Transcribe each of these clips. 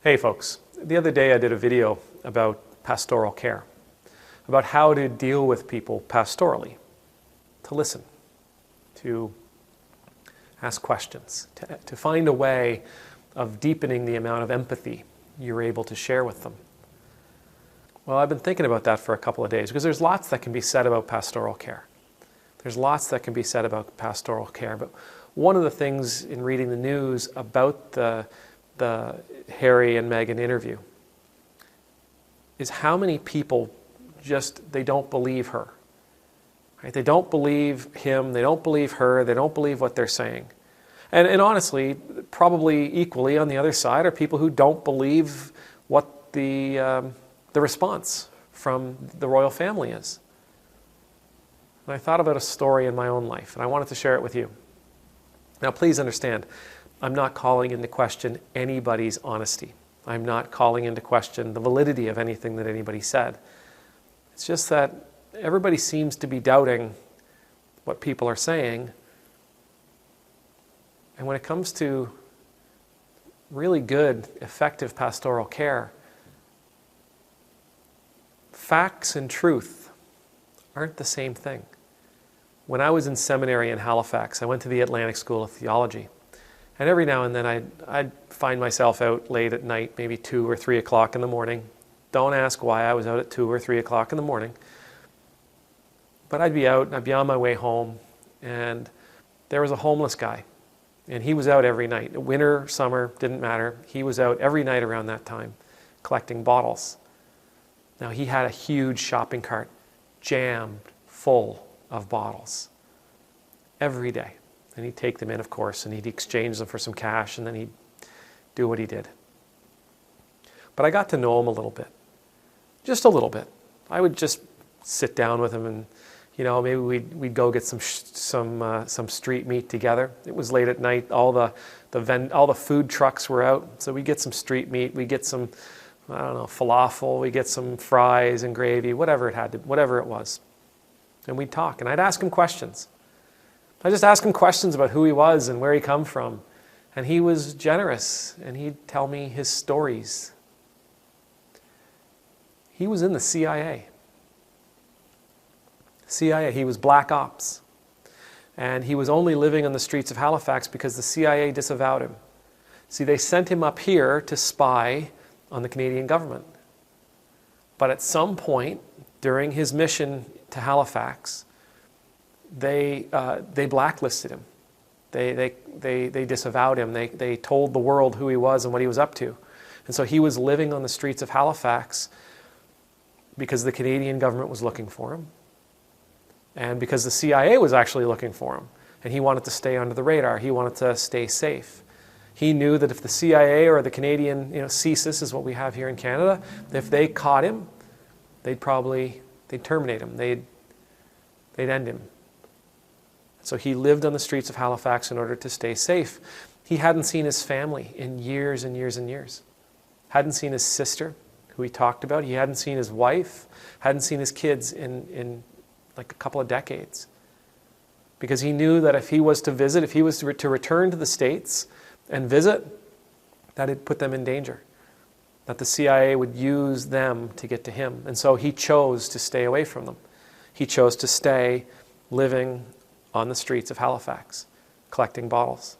Hey folks, the other day I did a video about pastoral care, about how to deal with people pastorally, to listen, to ask questions, to find a way of deepening the amount of empathy you're able to share with them. Well, I've been thinking about that for a couple of days because there's lots that can be said about pastoral care. There's lots that can be said about pastoral care, but one of the things in reading the news about the Harry and Meghan interview is how many people they don't believe her. Right? They don't believe him, they don't believe her, they don't believe what they're saying. And honestly, probably equally on the other side are people who don't believe what the response from the royal family is. And I thought about a story in my own life, and I wanted to share it with you. Now, please understand, I'm not calling into question anybody's honesty. I'm not calling into question the validity of anything that anybody said. It's just that everybody seems to be doubting what people are saying. And when it comes to really good, effective pastoral care, facts and truth aren't the same thing. When I was in seminary in Halifax, I went to the Atlantic School of Theology. And every now and then I'd find myself out late at night, maybe 2 or 3 o'clock in the morning. Don't ask why I was out at 2 or 3 o'clock in the morning. But I'd be out, I'd be on my way home, and there was a homeless guy. And he was out every night. Winter, summer, didn't matter. He was out every night around that time collecting bottles. Now he had a huge shopping cart jammed full of bottles every day. And he'd take them in, of course, and he'd exchange them for some cash, and then he'd do what he did. But I got to know him a little bit. Just a little bit. I would just sit down with him and, maybe we'd go get some street meat together. It was late at night. All the food trucks were out. So we'd get some street meat. We'd get some, falafel. We'd get some fries and gravy, whatever it was. And we'd talk, and I'd ask him questions. I just asked him questions about who he was and where he come from. And he was generous, and he'd tell me his stories. He was in the CIA. He was black ops. And he was only living on the streets of Halifax because the CIA disavowed him. See, they sent him up here to spy on the Canadian government. But at some point during his mission to Halifax, they blacklisted him. They disavowed him. They told the world who he was and what he was up to. And so he was living on the streets of Halifax because the Canadian government was looking for him, and because the CIA was actually looking for him. And he wanted to stay under the radar. He wanted to stay safe. He knew that if the CIA or the Canadian, CSIS is what we have here in Canada, if they caught him, they'd terminate him. They'd end him. So he lived on the streets of Halifax in order to stay safe. He hadn't seen his family in years and years and years. Hadn't seen his sister, who he talked about. He hadn't seen his wife. Hadn't seen his kids in like a couple of decades. Because he knew that if he was to visit, if he was to return to the States and visit, that it'd put them in danger. That the CIA would use them to get to him. And so he chose to stay away from them. He chose to stay living on the streets of Halifax, collecting bottles.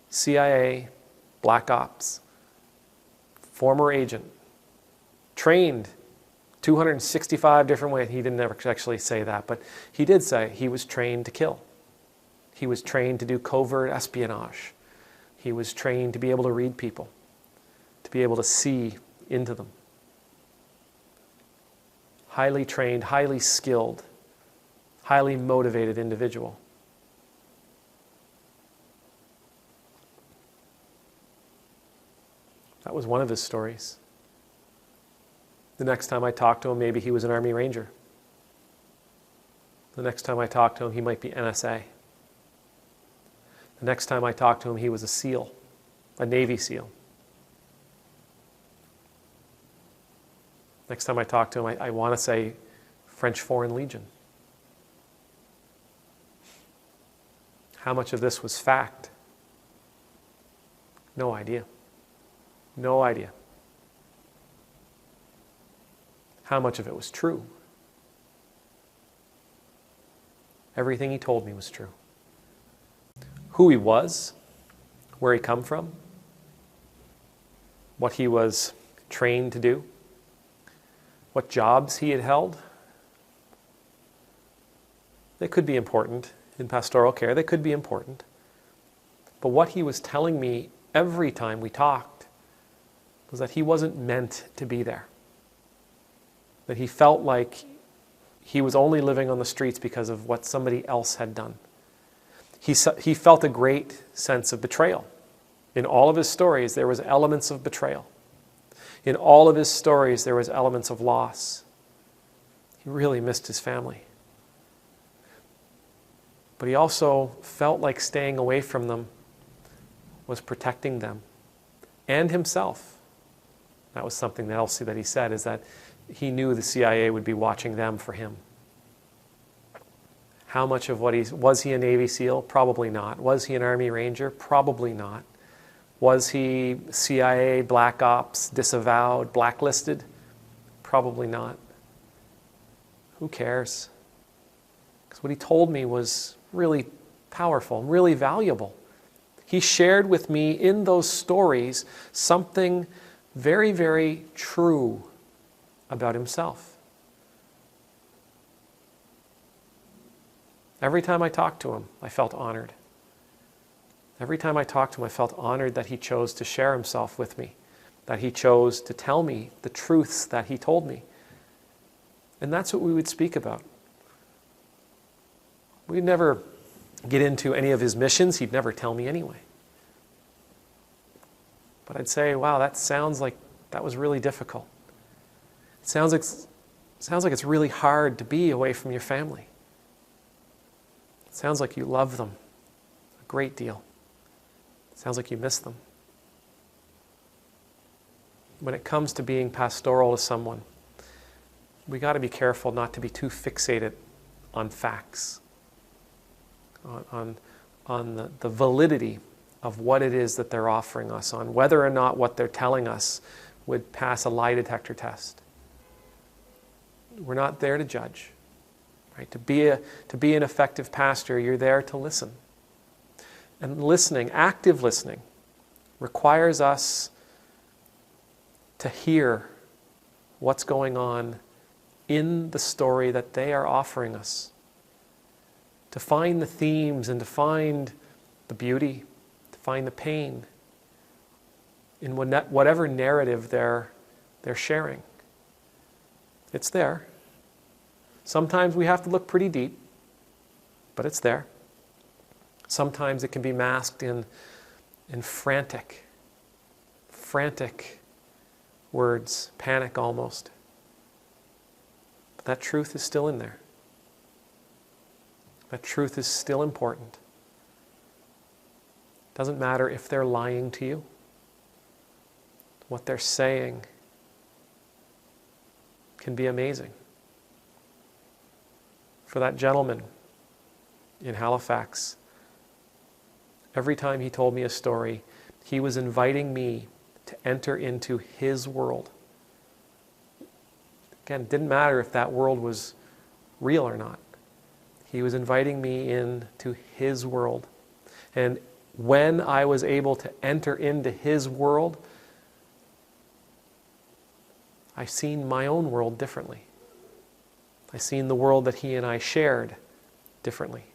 CIA, black ops, former agent, trained 265 different ways. He didn't ever actually say that, but he did say he was trained to kill. He was trained to do covert espionage. He was trained to be able to read people, to be able to see into them. Highly trained, highly skilled, highly motivated individual. That was one of his stories. The next time I talked to him, maybe he was an Army Ranger. The next time I talked to him, he might be NSA. The next time I talked to him, he was a SEAL, a Navy SEAL. Next time I talk to him, I want to say French Foreign Legion. How much of this was fact? No idea. No idea. How much of it was true? Everything he told me was true. Who he was, where he come from, what he was trained to do, what jobs he had held. They could be important in pastoral care. They could be important. But what he was telling me every time we talked was that he wasn't meant to be there. That he felt like he was only living on the streets because of what somebody else had done. He felt a great sense of betrayal. In all of his stories, there was elements of betrayal. In all of his stories, there was elements of loss. He really missed his family. But he also felt like staying away from them was protecting them and himself. That was something else that he said, is that he knew the CIA would be watching them for him. How much of what was he a Navy SEAL? Probably not. Was he an Army Ranger? Probably not. Was he CIA, Black Ops, disavowed, blacklisted? Probably not. Who cares? Because what he told me was really powerful, really valuable. He shared with me in those stories something very, very true about himself. Every time I talked to him, I felt honored. Every time I talked to him, I felt honored that he chose to share himself with me, that he chose to tell me the truths that he told me. And that's what we would speak about. We'd never get into any of his missions. He'd never tell me anyway. But I'd say, wow, that sounds like that was really difficult. It sounds like it's really hard to be away from your family. It sounds like you love them a great deal. It sounds like you miss them. When it comes to being pastoral to someone, we got to be careful not to be too fixated on facts, on the validity of what it is that they're offering us, on whether or not what they're telling us would pass a lie detector test. We're not there to judge. Right? To be an effective pastor, you're there to listen. And listening, active listening, requires us to hear what's going on in the story that they are offering us. To find the themes and to find the beauty, to find the pain in whatever narrative they're sharing. It's there. Sometimes we have to look pretty deep, but it's there. Sometimes it can be masked in frantic words, panic almost. But that truth is still in there. That truth is still important. It doesn't matter if they're lying to you. What they're saying can be amazing. For that gentleman in Halifax, every time he told me a story, he was inviting me to enter into his world. Again, it didn't matter if that world was real or not. He was inviting me into his world. And when I was able to enter into his world, I've seen my own world differently. I've seen the world that he and I shared differently.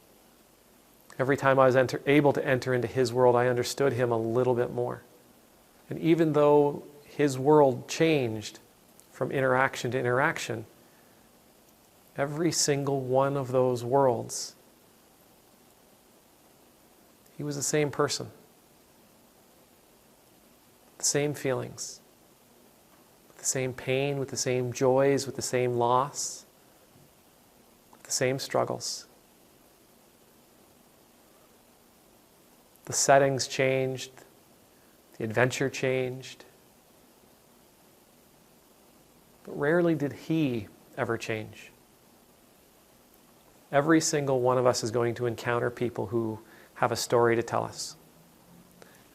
Every time I was able to enter into his world, I understood him a little bit more. And even though his world changed from interaction to interaction, every single one of those worlds, he was the same person. The same feelings. With the same pain, with the same joys, with the same loss. The same struggles. The settings changed. The adventure changed. But rarely did he ever change. Every single one of us is going to encounter people who have a story to tell us.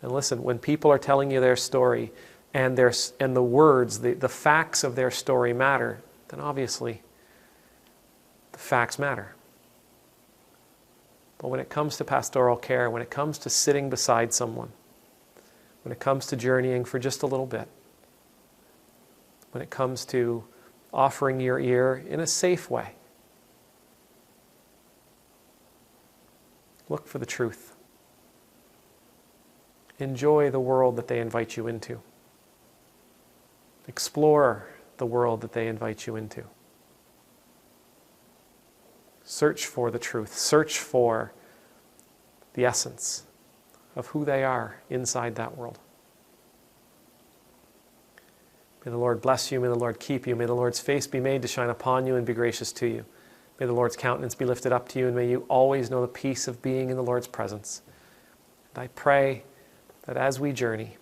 And listen, when people are telling you their story, and the words, the facts of their story matter, then obviously the facts matter. But when it comes to pastoral care, when it comes to sitting beside someone, when it comes to journeying for just a little bit, when it comes to offering your ear in a safe way, look for the truth. Enjoy the world that they invite you into. Explore the world that they invite you into. Search for the truth. Search for the essence of who they are inside that world. May the Lord bless you. May the Lord keep you. May the Lord's face be made to shine upon you and be gracious to you. May the Lord's countenance be lifted up to you, and may you always know the peace of being in the Lord's presence. And I pray that as we journey,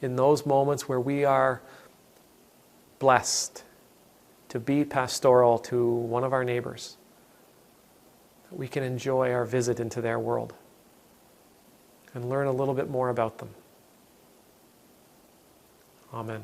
in those moments where we are blessed to be pastoral to one of our neighbors, that we can enjoy our visit into their world and learn a little bit more about them. Amen.